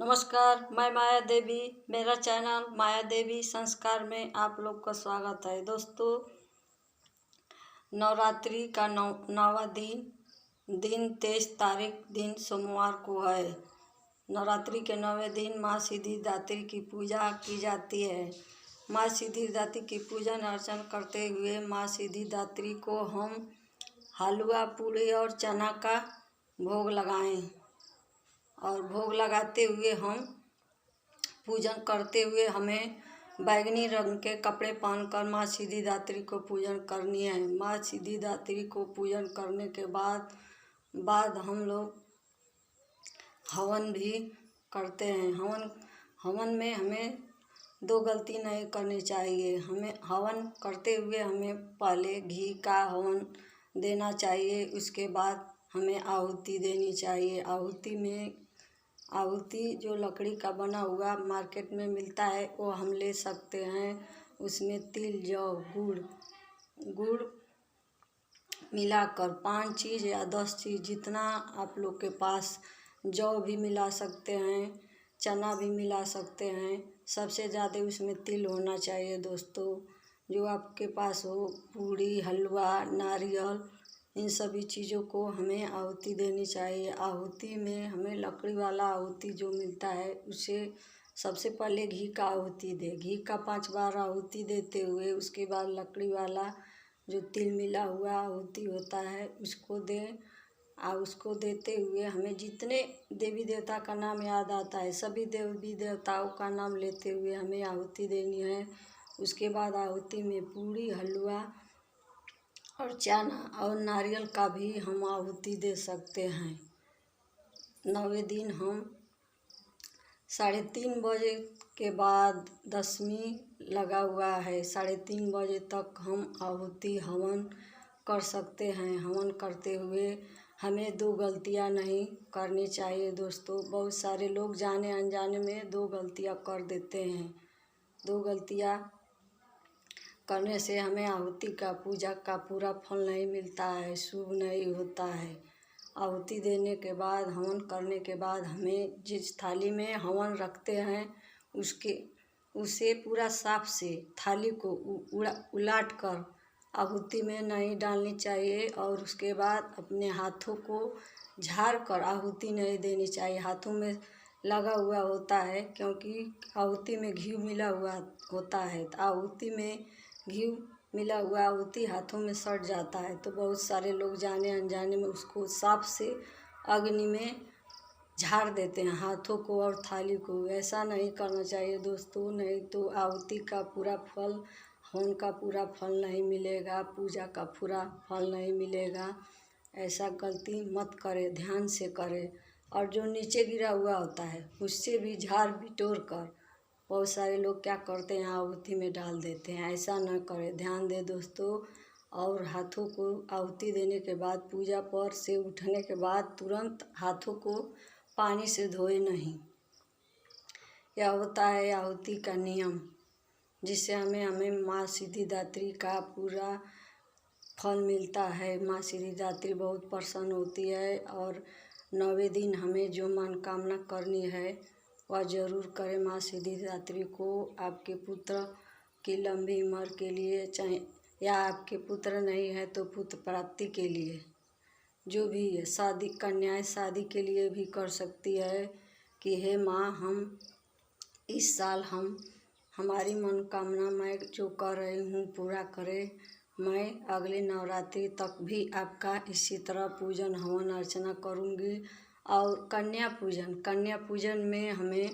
नमस्कार, मैं माया देवी। मेरा चैनल माया देवी संस्कार में आप लोग का स्वागत है। दोस्तों, नवरात्रि का नौवा दिन 23 तारीख दिन सोमवार को है। नवरात्रि के 9वें दिन माँ सिद्धिदात्री की पूजा की जाती है। माँ सिद्धिदात्री की पूजन अर्चन करते हुए माँ सिद्धिदात्री को हम हलवा पूड़ी और चना का भोग लगाएं और भोग लगाते हुए हम पूजन करते हुए हमें बैगनी रंग के कपड़े पहनकर माँ सिद्धिदात्री को पूजन करनी है। माँ सिद्धिदात्री को पूजन करने के बाद हम लोग हवन भी करते हैं। हवन में हमें दो गलती नहीं करनी चाहिए। हमें हवन करते हुए हमें पहले घी का हवन देना चाहिए, उसके बाद हमें आहुति देनी चाहिए। आहुति जो लकड़ी का बना हुआ मार्केट में मिलता है वो हम ले सकते हैं। उसमें तिल, जौ, गुड़ मिलाकर 5 चीज़ या 10 चीज़ जितना आप लोग के पास, जौ भी मिला सकते हैं, चना भी मिला सकते हैं। सबसे ज़्यादा उसमें तिल होना चाहिए दोस्तों। जो आपके पास हो, पूड़ी, हलवा, नारियल, इन सभी चीज़ों को हमें आहुति देनी चाहिए। आहुति में हमें लकड़ी वाला आहुति जो मिलता है उसे सबसे पहले घी का आहुति दे। घी का 5 बार आहुति देते हुए उसके बाद लकड़ी वाला जो तिल मिला हुआ आहुति होता है उसको दें। और उसको देते हुए हमें जितने देवी देवता का नाम याद आता है सभी देवी देवताओं का नाम लेते हुए हमें आहुति देनी है। उसके बाद आहुति में पूड़ी, हलवा और चना और नारियल का भी हम आहुति दे सकते हैं। 9वें दिन हम 3:30 बजे के बाद दशमी लगा हुआ है। 3:30 बजे तक हम आहुति हवन कर सकते हैं। हवन करते हुए हमें 2 गलतियां नहीं करनी चाहिए दोस्तों। बहुत सारे लोग जाने अनजाने में 2 गलतियां कर देते हैं। 2 गलतियां करने से हमें आहुति का पूजा का पूरा फल नहीं मिलता है, शुभ नहीं होता है। आहुति देने के बाद, हवन करने के बाद हमें जिस थाली में हवन रखते हैं उसे पूरा साफ से थाली को उलट कर आहुति में नहीं डालनी चाहिए। और उसके बाद अपने हाथों को झाड़ कर आहुति नहीं देनी चाहिए। हाथों में लगा हुआ होता है क्योंकि आहुति में घी मिला हुआ होता है। तो आहुति में घी मिला हुआ आहुति हाथों में सट जाता है, तो बहुत सारे लोग जाने अनजाने में उसको साफ से अग्नि में झाड़ देते हैं, हाथों को और थाली को। ऐसा नहीं करना चाहिए दोस्तों, नहीं तो आहुति का पूरा फल, हवन का पूरा फल नहीं मिलेगा, पूजा का पूरा फल नहीं मिलेगा। ऐसा गलती मत करें, ध्यान से करें। और जो नीचे गिरा हुआ होता है उससे भी झाड़ बिटोर कर बहुत सारे लोग क्या करते हैं, आहुति में डाल देते हैं। ऐसा न करें, ध्यान दें दोस्तों। और हाथों को आहुति देने के बाद, पूजा पर से उठने के बाद तुरंत हाथों को पानी से धोए नहीं। यह होता है आहुति का नियम, जिससे हमें माँ सिद्धिदात्री का पूरा फल मिलता है। माँ सिद्धिदात्री बहुत प्रसन्न होती है और 9वें दिन हमें जो मनोकामना करनी है वह जरूर करें। माँ सिद्धिदात्री को आपके पुत्र की लंबी उम्र के लिए, चाहे या आपके पुत्र नहीं है तो पुत्र प्राप्ति के लिए, जो भी है, शादी, कन्याएं शादी के लिए भी कर सकती है कि हे माँ, हम इस साल हमारी मनोकामना मैं जो कर रही हूँ पूरा करें। मैं अगले नवरात्रि तक भी आपका इसी तरह पूजन, हवन, अर्चना करूँगी। और कन्या पूजन में हमें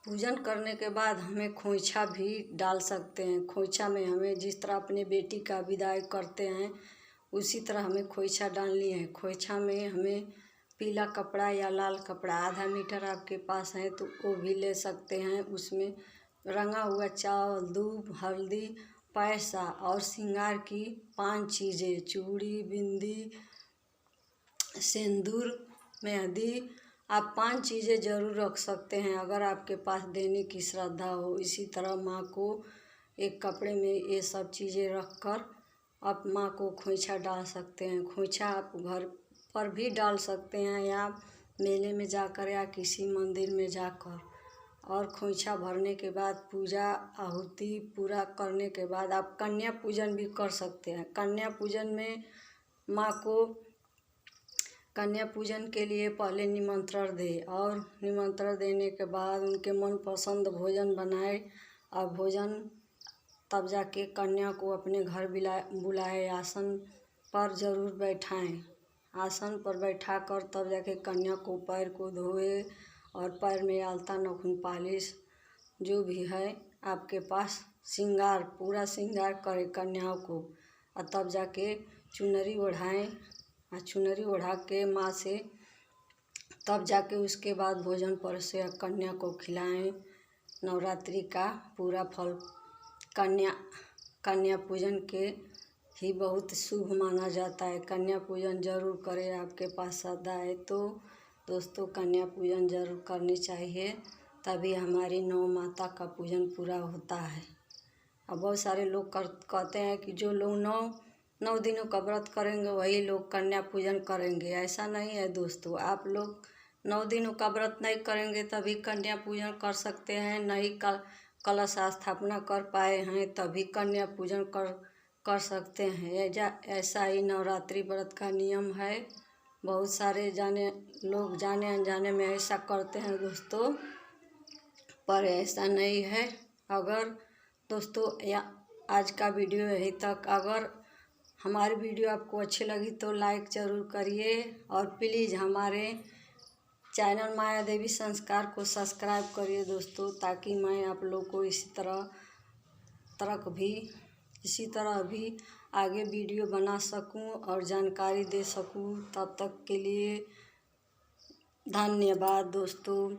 पूजन करने के बाद हमें खोइछा भी डाल सकते हैं। खोइछा में हमें जिस तरह अपने बेटी का विदाई करते हैं उसी तरह हमें खोइछा डालनी है। खोइछा में हमें पीला कपड़ा या लाल कपड़ा, आधा मीटर आपके पास है तो वो भी ले सकते हैं। उसमें रंगा हुआ चावल, दूब, हल्दी, पैसा और श्रृंगार की 5 चीज़ें, चूड़ी, बिंदी, सिंदूर, मेहंदी, आप 5 चीज़ें ज़रूर रख सकते हैं अगर आपके पास देने की श्रद्धा हो। इसी तरह माँ को एक कपड़े में ये सब चीज़ें रख कर आप माँ को खोइछा डाल सकते हैं। खोइछा आप घर पर भी डाल सकते हैं या मेले में जाकर या किसी मंदिर में जाकर। और खोइछा भरने के बाद पूजा आहुति पूरा करने के बाद आप कन्या पूजन भी कर सकते हैं। कन्या पूजन में माँ को कन्या पूजन के लिए पहले निमंत्रण दे और निमंत्रण देने के बाद उनके मनपसंद भोजन बनाए और भोजन तब जाके कन्या को अपने घर बुलाए, आसन पर ज़रूर बैठाएं। आसन पर बैठा कर तब जाके कन्या को पैर को धोए और पैर में आलता नाखून पालिश जो भी है आपके पास श्रृंगार पूरा श्रृंगार करें कन्याओं को और तब जाके चुनरी ओढ़ाएं और चुनरी ओढ़ा के माँ से तब जाके उसके बाद भोजन परसे कन्या को खिलाएं। नवरात्रि का पूरा फल कन्या पूजन के ही बहुत शुभ माना जाता है। कन्या पूजन जरूर करें, आपके पास श्रद्धा है तो दोस्तों कन्या पूजन जरूर करनी चाहिए, तभी हमारी नौ माता का पूजन पूरा होता है। अब बहुत सारे लोग कहते हैं कि जो लोग नौ दिनों का व्रत करेंगे वही लोग कन्या पूजन करेंगे। ऐसा नहीं है दोस्तों, आप लोग 9 दिनों का व्रत नहीं करेंगे तभी कन्या पूजन कर सकते हैं। नहीं कलश स्थापना कर पाए हैं तभी कन्या पूजन कर सकते हैं। ऐसा ही नवरात्रि व्रत का नियम है। बहुत सारे लोग जाने अनजाने में ऐसा करते हैं दोस्तों, पर ऐसा नहीं है। अगर दोस्तों आज का वीडियो यहीं तक। अगर हमारी वीडियो आपको अच्छी लगी तो लाइक ज़रूर करिए और प्लीज़ हमारे चैनल माया देवी संस्कार को सब्सक्राइब करिए दोस्तों, ताकि मैं आप लोग को इसी तरह भी आगे वीडियो बना सकूं और जानकारी दे सकूं। तब तक के लिए धन्यवाद दोस्तों।